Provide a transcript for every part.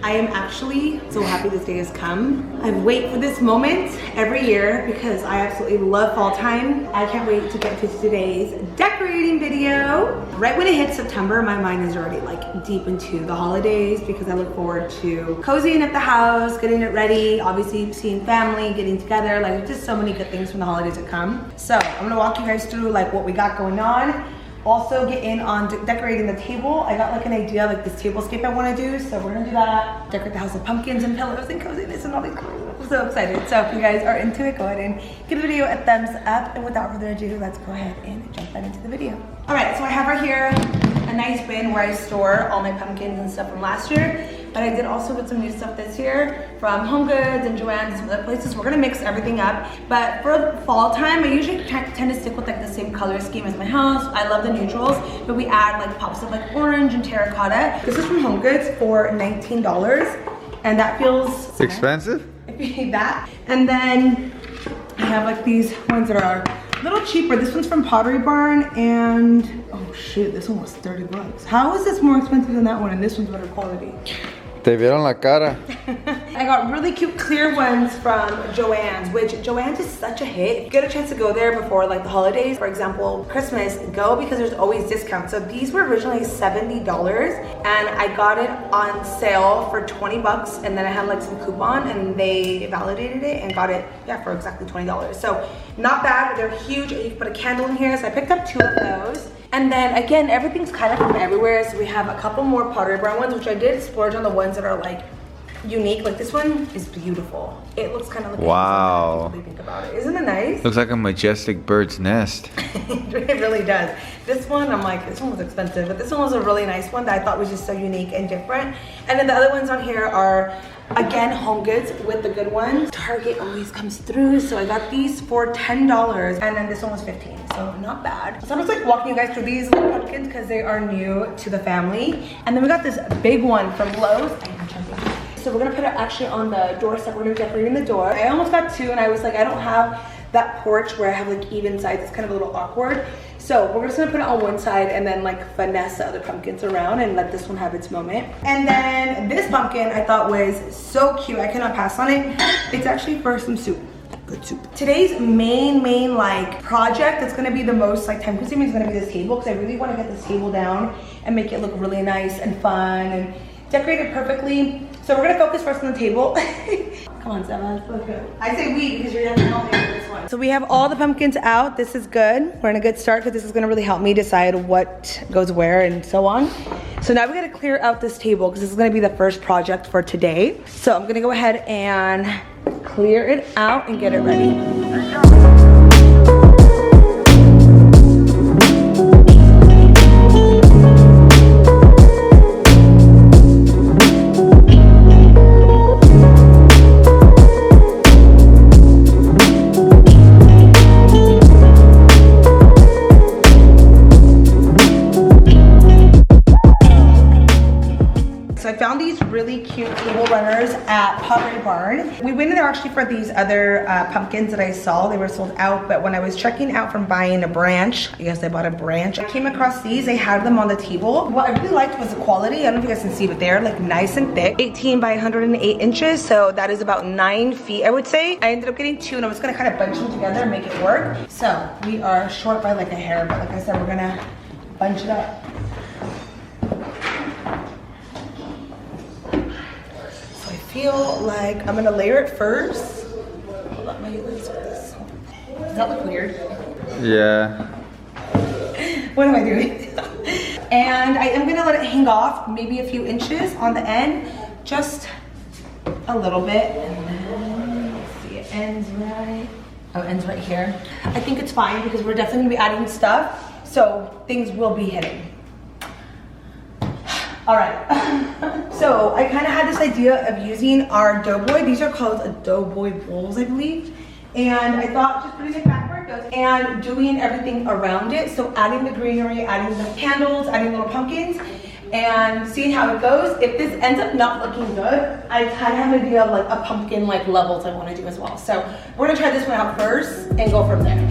I am actually so happy this day has come. I've waited for this moment every year because I absolutely love fall time. I can't wait to get to today's decorating video. Right when it hits September, my mind is already like deep into the holidays because I look forward to cozying up the house, getting it ready, obviously seeing family, getting together, like just so many good things from the holidays that come. So I'm gonna walk you guys through like what we got going on. Also get in on decorating the table. I got like an idea, like this tablescape I want to do, so we're gonna do that. Decorate the house with pumpkins and pillows and coziness and all these colors. I'm so excited. So if you guys are into it, go ahead and give the video a thumbs up. And without further ado, let's go ahead and jump right into the video. All right, so I have right here a nice bin where I store all my pumpkins and stuff from last year. But I did also get some new stuff this year from Home Goods and Joann's and some other places. We're gonna mix everything up. But for fall time, I usually tend to stick with like the same color scheme as my house. I love the neutrals, but we add like pops of like orange and terracotta. This is from Home Goods for $19. And that feels expensive. If you hate that. And then I have like these ones that are a little cheaper. This one's from Pottery Barn and oh shoot, this one was 30 bucks. How is this more expensive than that one and this one's better quality? Te vieron la cara. I got really cute clear ones from Joann's, which Joann's is such a hit. If you get a chance to go there before like the holidays, for example, Christmas, go because there's always discounts. So these were originally $70 and I got it on sale for 20 bucks and then I had like some coupon and they validated it and got it, yeah, for exactly $20. So not bad, they're huge. You can put a candle in here. So I picked up 2 of those. And then again, everything's kind of from everywhere. So we have a couple more Pottery Barn ones, which I did splurge on the ones that are like unique. Like this one is beautiful. It looks kind of like wow. When you think about it. Isn't it nice? Looks like a majestic bird's nest. It really does. This one, I'm like, this one was expensive, but this one was a really nice one that I thought was just so unique and different. And then the other ones on here are, again, Home Goods with the good ones. Target always comes through, so I got these for $10, and then this one was $15, so not bad. So I'm just like walking you guys through these little pumpkins because they are new to the family. And then we got this big one from Lowe's. So we're gonna put it actually on the doorstep. We're gonna be decorating the door. I almost got 2, and I was like, I don't have that porch where I have like even sides. It's kind of a little awkward. So we're just gonna put it on one side and then like finesse the other pumpkins around and let this one have its moment. And then this pumpkin I thought was so cute. I cannot pass on it. It's actually for some soup. Good soup. Today's main like project that's gonna be the most like time consuming is gonna be this table because I really want to get this table down and make it look really nice and fun and decorate it perfectly. So we're gonna focus first on the table. Come on, Seba, let's go. I say we because you're gonna help me with this one. So we have all the pumpkins out. This is good. We're in a good start because this is gonna really help me decide what goes where and so on. So now we gotta clear out this table because this is gonna be the first project for today. So I'm gonna go ahead and clear it out and get it ready. Really cute table runners at Pottery Barn. We went in there actually for these other pumpkins that I saw. They were sold out, but when I was checking out from buying a branch, I guess I bought a branch, I came across these. They had them on the table. What I really liked was the quality. I don't know if you guys can see, but they're like nice and thick. 18 by 108 inches, so that is about 9 feet, I would say. I ended up getting 2, and I was gonna kind of bunch them together and make it work. So we are short by like a hair, but like I said, we're gonna bunch it up. I feel like I'm gonna layer it first. Hold up, my lace with this. Does that look weird? Yeah. What am I doing? And I am gonna let it hang off maybe a few inches on the end, just a little bit. And then, let's see, it ends right. Oh, it ends right here. I think it's fine because we're definitely gonna be adding stuff, so things will be hitting. All right, so I kind of had this idea of using our doughboy. These are called a doughboy bowls, I believe. And I thought just putting it back where it goes and doing everything around it. So adding the greenery, adding the candles, adding little pumpkins, and seeing how it goes. If this ends up not looking good, I kind of have an idea of like a pumpkin like levels I want to do as well. So we're gonna try this one out first and go from there.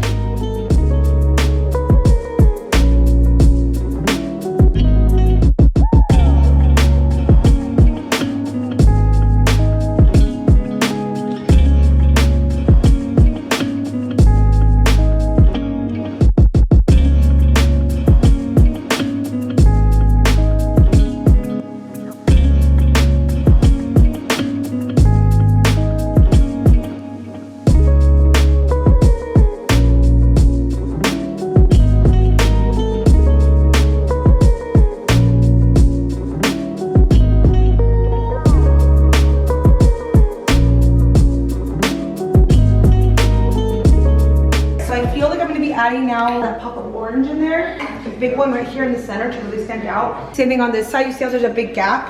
adding now that pop of orange in there. A big one right here in the center to really stand out. Same thing on this side, you see how there's a big gap?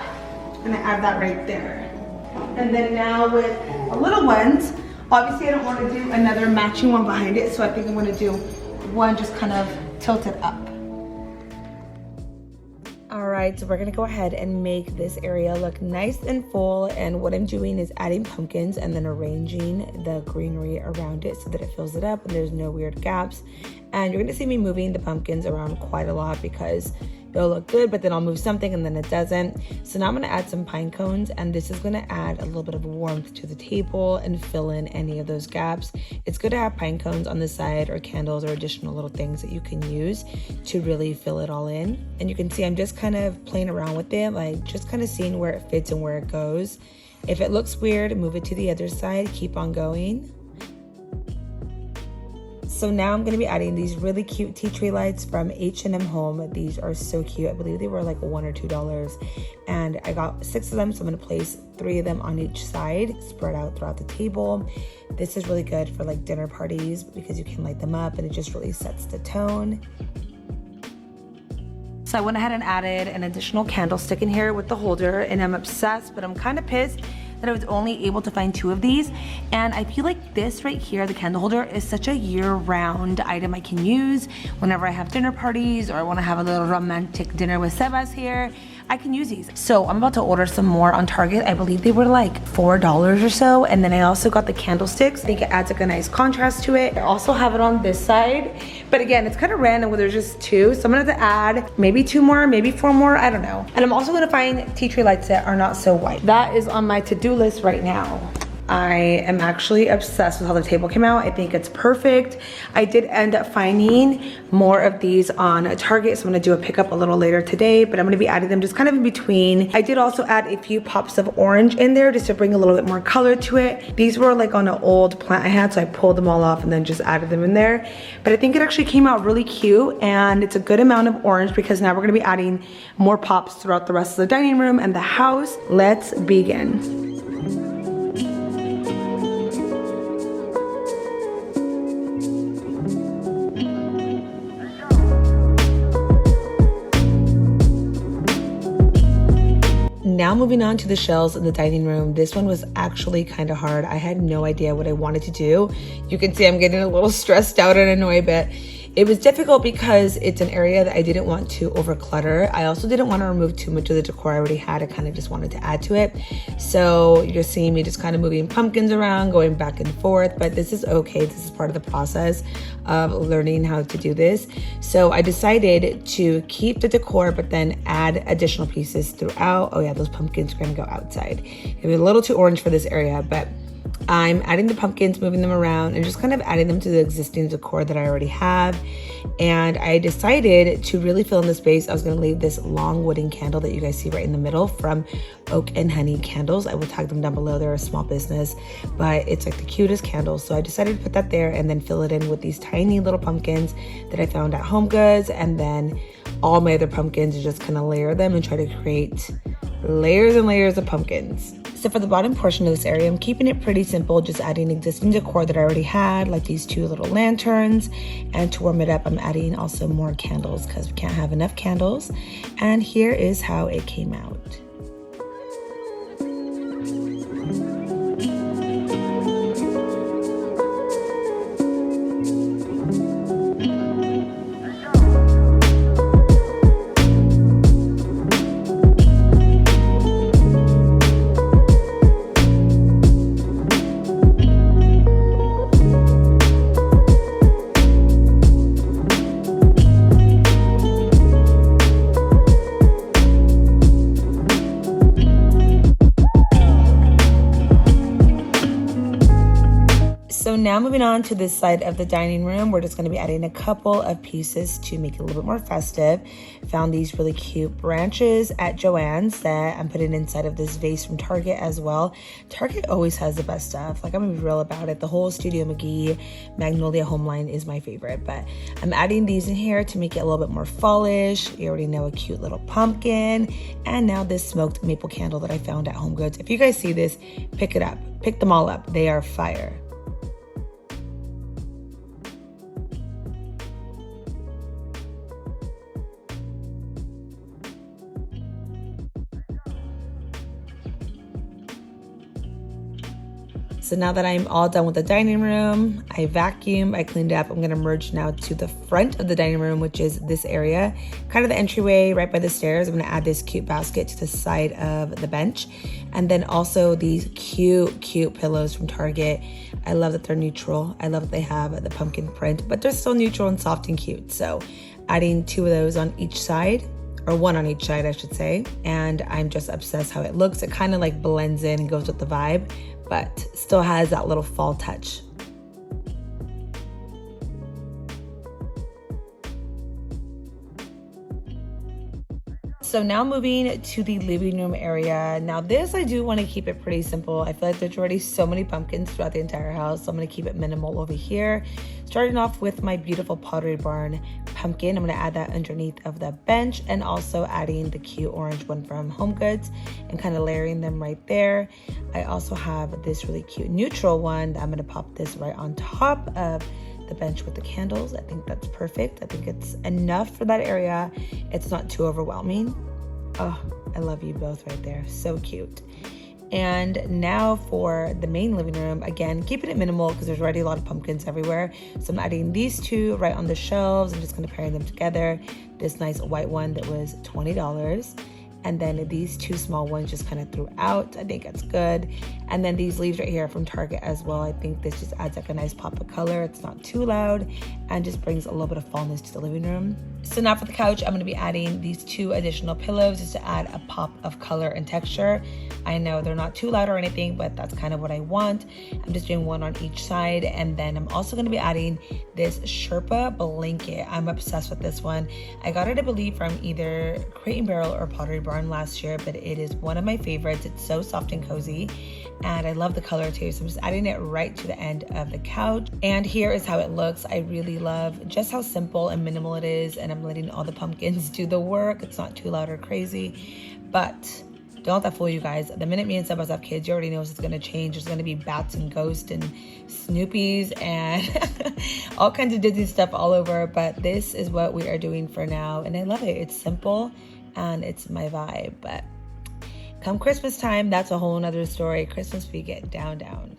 And I add that right there. And then now with the little ones, obviously I don't want to do another matching one behind it, so I think I'm going to do one just kind of tilted up. All right, so we're gonna go ahead and make this area look nice and full, and what I'm doing is adding pumpkins and then arranging the greenery around it so that it fills it up and there's no weird gaps. And you're gonna see me moving the pumpkins around quite a lot because it'll look good, but then I'll move something and then it doesn't. So now I'm gonna add some pine cones, and this is gonna add a little bit of warmth to the table and fill in any of those gaps. It's good to have pine cones on the side or candles or additional little things that you can use to really fill it all in. And you can see I'm just kind of playing around with it, like just kind of seeing where it fits and where it goes. If it looks weird, move it to the other side, keep on going. So now I'm going to be adding these really cute tea tree lights from H&M Home. These are so cute. I believe they were like $1 or $2. And I got 6 of them, so I'm going to place 3 of them on each side, spread out throughout the table. This is really good for like dinner parties because you can light them up and it just really sets the tone. So I went ahead and added an additional candlestick in here with the holder, and I'm obsessed, but I'm kind of pissed that I was only able to find 2 of these. And I feel like this right here, the candle holder, is such a year-round item I can use whenever I have dinner parties or I want to have a little romantic dinner with Sebas here. I can use these. So I'm about to order some more on Target. I believe they were like $4 or so. And then I also got the candlesticks. I think it adds like a nice contrast to it. I also have it on this side. But again, it's kind of random where there's just 2. So I'm gonna have to add maybe 2 more, maybe 4 more, I don't know. And I'm also gonna find tea tree lights that are not so white. That is on my to-do list right now. I am actually obsessed with how the table came out. I think it's perfect. I did end up finding more of these on Target, so I'm gonna do a pickup a little later today, but I'm gonna be adding them just kind of in between. I did also add a few pops of orange in there just to bring a little bit more color to it. These were like on an old plant I had, so I pulled them all off and then just added them in there. But I think it actually came out really cute, and it's a good amount of orange because now we're gonna be adding more pops throughout the rest of the dining room and the house. Let's begin. Now moving on to the shelves in the dining room. This one was actually kind of hard. I had no idea what I wanted to do. You can see I'm getting a little stressed out and annoyed, but it was difficult because it's an area that I didn't want to overclutter. I also didn't want to remove too much of the decor I already had. I kind of just wanted to add to it. So you're seeing me just kind of moving pumpkins around, going back and forth, but this is okay. This is part of the process of learning how to do this. So I decided to keep the decor, but then add additional pieces throughout. Oh yeah, those pumpkins are gonna go outside. It was a little too orange for this area, but I'm adding the pumpkins, moving them around, and just kind of adding them to the existing decor that I already have. And I decided to really fill in the space. I was going to leave this long wooden candle that you guys see right in the middle from Oak and Honey Candles. I will tag them down below. They're a small business, but it's like the cutest candles. So I decided to put that there and then fill it in with these tiny little pumpkins that I found at HomeGoods. And then all my other pumpkins, just kind of layer them and try to create layers and layers of pumpkins. So for the bottom portion of this area, I'm keeping it pretty simple, just adding existing decor that I already had, like these 2 little lanterns. And to warm it up, I'm adding also more candles because we can't have enough candles. And here is how it came out. So now moving on to this side of the dining room, we're just going to be adding a couple of pieces to make it a little bit more festive. Found these really cute branches at Joann's that I'm putting inside of this vase from Target as well. Target always has the best stuff. Like, I'm gonna be real about it. The whole Studio McGee Magnolia Home line is my favorite, but I'm adding these in here to make it a little bit more fallish. You already know, a cute little pumpkin, and now this smoked maple candle that I found at HomeGoods. If you guys see this, pick it up. Pick them all up. They are fire. So now that I'm all done with the dining room, I vacuumed, I cleaned up. I'm gonna merge now to the front of the dining room, which is this area, kind of the entryway right by the stairs. I'm gonna add this cute basket to the side of the bench. And then also these cute pillows from Target. I love that they're neutral. I love that they have the pumpkin print, but they're still neutral and soft and cute. So adding 2 of those on each side, or 1 on each side, I should say. And I'm just obsessed how it looks. It kind of like blends in and goes with the vibe, but still has that little fall touch. So now moving to the living room area. Now this, I do want to keep it pretty simple. I feel like there's already so many pumpkins throughout the entire house, so I'm going to keep it minimal over here. Starting off with my beautiful Pottery Barn pumpkin. I'm going to add that underneath of the bench, and also adding the cute orange one from HomeGoods and kind of layering them right there. I also have this really cute neutral one that I'm going to pop this right on top of the bench with the candles. I think that's perfect. I think it's enough for that area. It's not too overwhelming. Oh, I love you both right there. So cute. And now for the main living room, again, keeping it minimal because there's already a lot of pumpkins everywhere. So I'm adding these 2 right on the shelves. I'm just going to pair them together. This nice white one that was $20. And then these 2 small ones just kind of throughout. I think it's good. And then these leaves right here from Target as well. I think this just adds like a nice pop of color. It's not too loud and just brings a little bit of fallness to the living room. So now for the couch, I'm going to be adding these 2 additional pillows just to add a pop of color and texture. I know they're not too loud or anything, but that's kind of what I want. I'm just doing 1 on each side. And then I'm also going to be adding this Sherpa Blanket. I'm obsessed with this one. I got it, I believe, from either Crate & Barrel or Pottery Barn last year, but it is one of my favorites. It's so soft and cozy, and I love the color too. So I'm just adding it right to the end of the couch. And here is how it looks. I really love just how simple and minimal it is, and I'm letting all the pumpkins do the work. It's not too loud or crazy, but don't let that fool you guys. The minute me and Sebas have kids, you already know it's going to change. There's going to be bats and ghosts and Snoopies and all kinds of Disney stuff all over. But this is what we are doing for now, and I love it. It's simple and it's my vibe. But come Christmas time, that's a whole nother story. Christmas, we get down.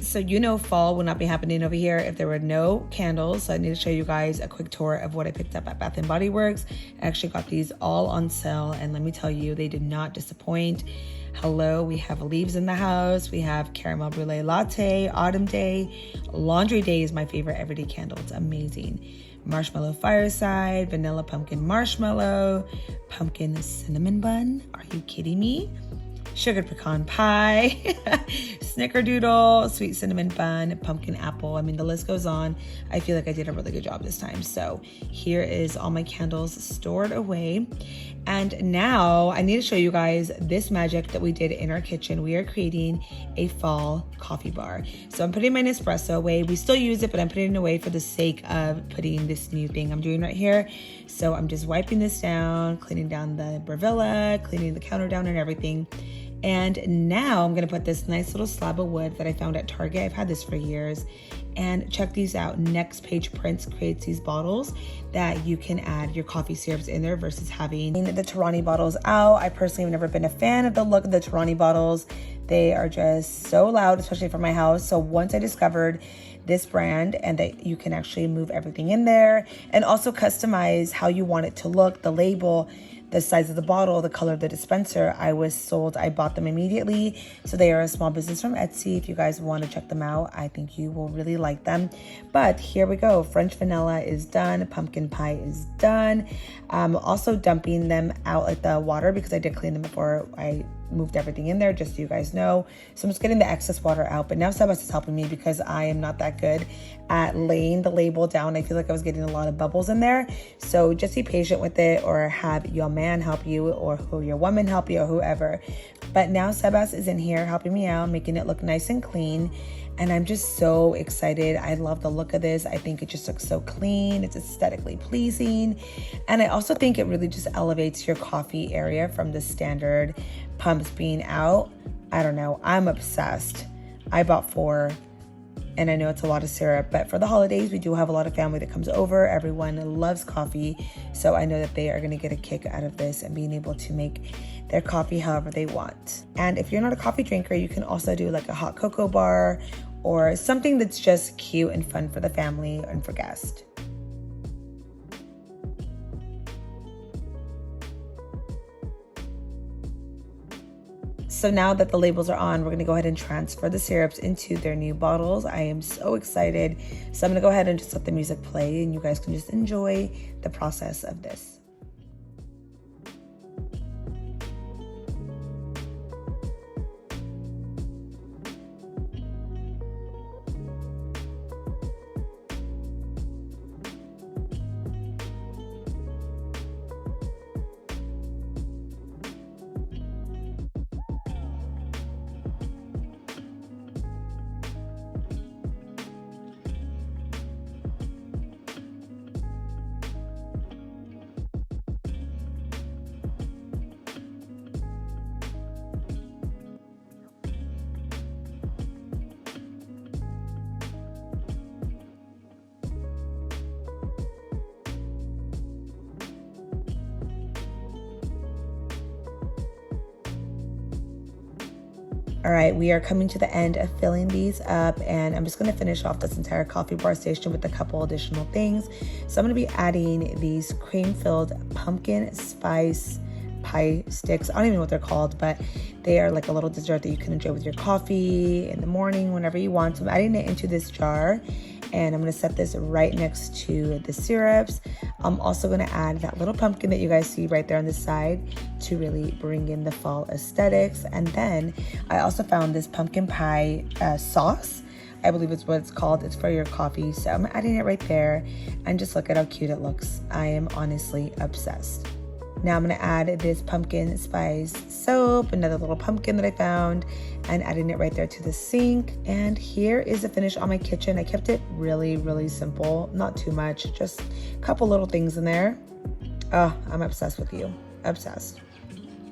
So you know fall will not be happening over here if there were no candles. So I need to show you guys a quick tour of what I picked up at Bath & Body Works. I actually got these all on sale, and let me tell you, they did not disappoint. Hello, we have leaves in the house. We have caramel brulee latte, autumn day. Laundry day is my favorite everyday candle. It's amazing. Marshmallow fireside, vanilla pumpkin marshmallow, pumpkin cinnamon bun. Are you kidding me? Sugared pecan pie, snickerdoodle, sweet cinnamon bun, pumpkin apple. I mean, the list goes on. I feel like I did a really good job this time. So here is all my candles stored away. And now I need to show you guys this magic that we did in our kitchen. We are creating a fall coffee bar. So I'm putting my Nespresso away. We still use it, but I'm putting it away for the sake of putting this new thing I'm doing right here. So I'm just wiping this down, cleaning down the Bravilla, cleaning the counter down and everything. And now I'm gonna put this nice little slab of wood that I found at Target. I've had this for years. And check these out. Next Page Prints creates these bottles that you can add your coffee syrups in there versus having the Tarani bottles out. I personally have never been a fan of the look of the Tarani bottles. They are just so loud, especially for my house. So once I discovered this brand and that you can actually move everything in there and also customize how you want it to look, the label, the size of the bottle, the color of the dispenser, I was sold. I bought them immediately. So they are a small business from Etsy. If you guys want to check them out, I think you will really like them. But here we go. French vanilla is done. Pumpkin pie is done. Also dumping them out like the water because I did clean them before I moved everything in there, just so you guys know. So I'm just getting the excess water out, but now Sebas is helping me because I am not that good at laying the label down. I feel like I was getting a lot of bubbles in there. So just be patient with it, or have your man help you, or your woman help you, or whoever. But now Sebas is in here helping me out, making it look nice and clean. And I'm just so excited. I love the look of this. I think it just looks so clean. It's aesthetically pleasing. And I also think it really just elevates your coffee area from the standard pumps being out. I don't know. I'm obsessed. I bought 4. And I know it's a lot of syrup, but for the holidays, we do have a lot of family that comes over. Everyone loves coffee. So I know that they are gonna get a kick out of this and being able to make their coffee however they want. And if you're not a coffee drinker, you can also do like a hot cocoa bar or something that's just cute and fun for the family and for guests. So now that the labels are on, we're gonna go ahead and transfer the syrups into their new bottles. I am so excited. So I'm gonna go ahead and just let the music play and you guys can just enjoy the process of this. All right, we are coming to the end of filling these up, and I'm just gonna finish off this entire coffee bar station with a couple additional things. So I'm gonna be adding these cream-filled pumpkin spice pie sticks. I don't even know what they're called, but they are like a little dessert that you can enjoy with your coffee in the morning, whenever you want. So I'm adding it into this jar, and I'm gonna set this right next to the syrups. I'm also gonna add that little pumpkin that you guys see right there on the side to really bring in the fall aesthetics. And then I also found this pumpkin pie sauce. I believe it's what it's called. It's for your coffee. So I'm adding it right there, and just look at how cute it looks. I am honestly obsessed. Now I'm gonna add this pumpkin spice soap, another little pumpkin that I found, and adding it right there to the sink. And here is the finish on my kitchen. I kept it really, really simple, not too much, just a couple little things in there. Oh, I'm obsessed with you, obsessed.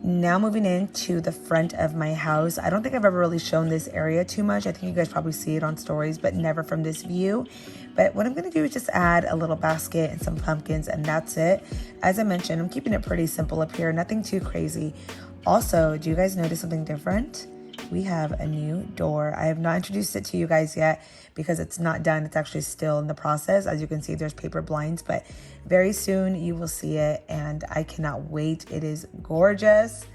Now moving into the front of my house. I don't think I've ever really shown this area too much. I think you guys probably see it on stories, but never from this view. But what I'm gonna do is just add a little basket and some pumpkins, and that's it. As I mentioned, I'm keeping it pretty simple up here, nothing too crazy. Also, do you guys notice something different? We have a new door. I have not introduced it to you guys yet because it's not done. It's actually still in the process. As you can see, there's paper blinds, but very soon you will see it, and I cannot wait. It is gorgeous.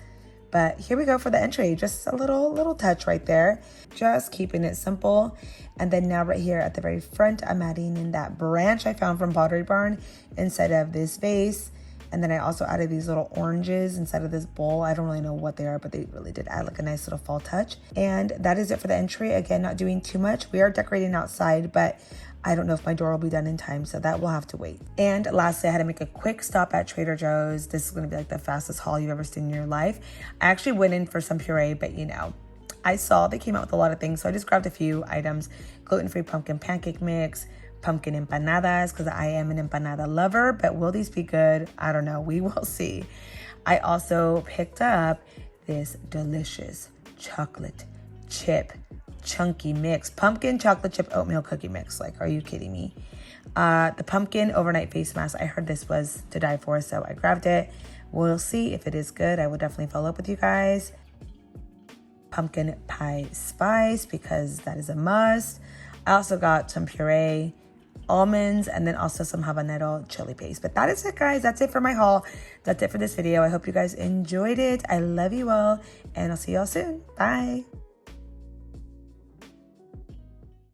But here we go for the entry. Just a little touch right there. Just keeping it simple. And then now right here at the very front, I'm adding in that branch I found from Pottery Barn instead of this vase. And then I also added these little oranges inside of this bowl. I don't really know what they are, but they really did add like a nice little fall touch. And that is it for the entry. Again, not doing too much. We are decorating outside, but I don't know if my door will be done in time, so that will have to wait. And lastly, I had to make a quick stop at Trader Joe's. This is gonna be like the fastest haul you've ever seen in your life. I actually went in for some puree, but you know, I saw they came out with a lot of things, so I just grabbed a few items. Gluten-free pumpkin pancake mix, pumpkin empanadas, because I am an empanada lover, but will these be good? I don't know, we will see. I also picked up this delicious chocolate chip chunky mix, pumpkin chocolate chip oatmeal cookie mix. Like, are you kidding me? The pumpkin overnight face mask, I heard this was to die for, so I grabbed it. We'll see if it is good. I will definitely follow up with you guys. Pumpkin pie spice, because that is a must. I also got some puree, almonds, and then also some habanero chili paste. But that is it, guys. That's it for my haul. That's it for this video. I hope you guys enjoyed it. I love you all, and I'll see y'all soon. Bye.